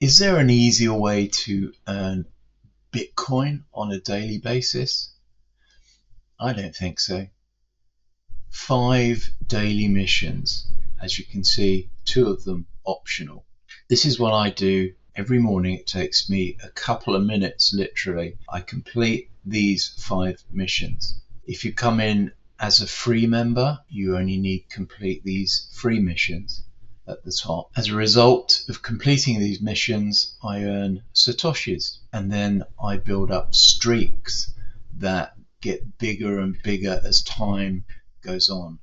Is there an easier way to earn Bitcoin on a daily basis? I don't think so. 5 daily missions. As you can see, 2 of them optional. This is what I do every morning. It takes me a couple of minutes, literally. I complete these 5 missions. If you come in as a free member, you only need to complete these 3 missions at the top. As a result of completing these missions, I earn Satoshis, and then I build up streaks that get bigger and bigger as time goes on.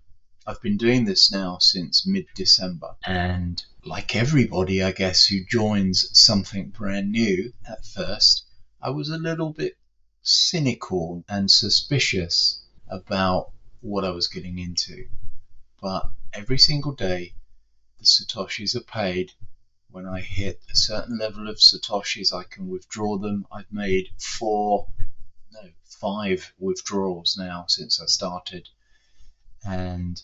I've been doing this now since mid-December, and like everybody, I guess, who joins something brand new at first, I was a little bit cynical and suspicious about what I was getting into. But every single day, the Satoshis are paid. When I hit a certain level of Satoshis, I can withdraw them. I've made 5 withdrawals now since I started, and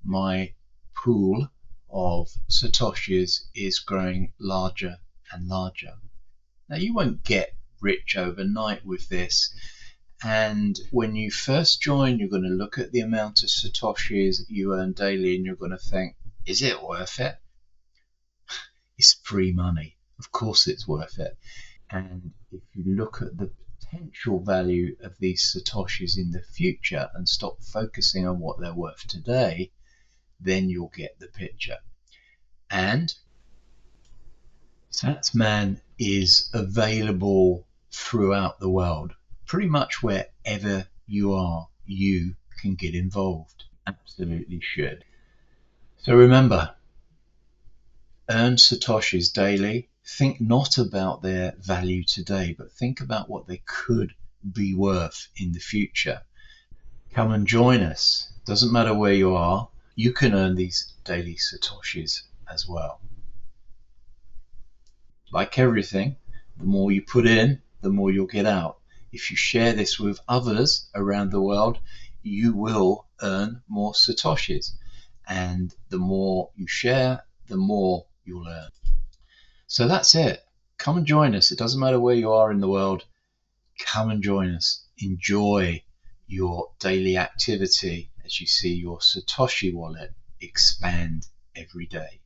my pool of Satoshis is growing larger and larger. Now, you won't get rich overnight with this, and when you first join, you're going to look at the amount of Satoshis you earn daily and you're going to think, is it worth it? It's free money. Of course it's worth it. And if you look at the potential value of these Satoshis in the future and stop focusing on what they're worth today, then you'll get the picture. And Satsman is available throughout the world. Pretty much wherever you are, you can get involved. Absolutely should. So remember, earn Satoshis daily. Think not about their value today, but think about what they could be worth in the future. Come and join us. Doesn't matter where you are, you can earn these daily Satoshis as well. Like everything, the more you put in, the more you'll get out. If you share this with others around the world, you will earn more Satoshis. And the more you share, the more you'll earn. So that's it. Come and join us. It doesn't matter where you are in the world. Come and join us. Enjoy your daily activity as you see your Satoshi wallet expand every day.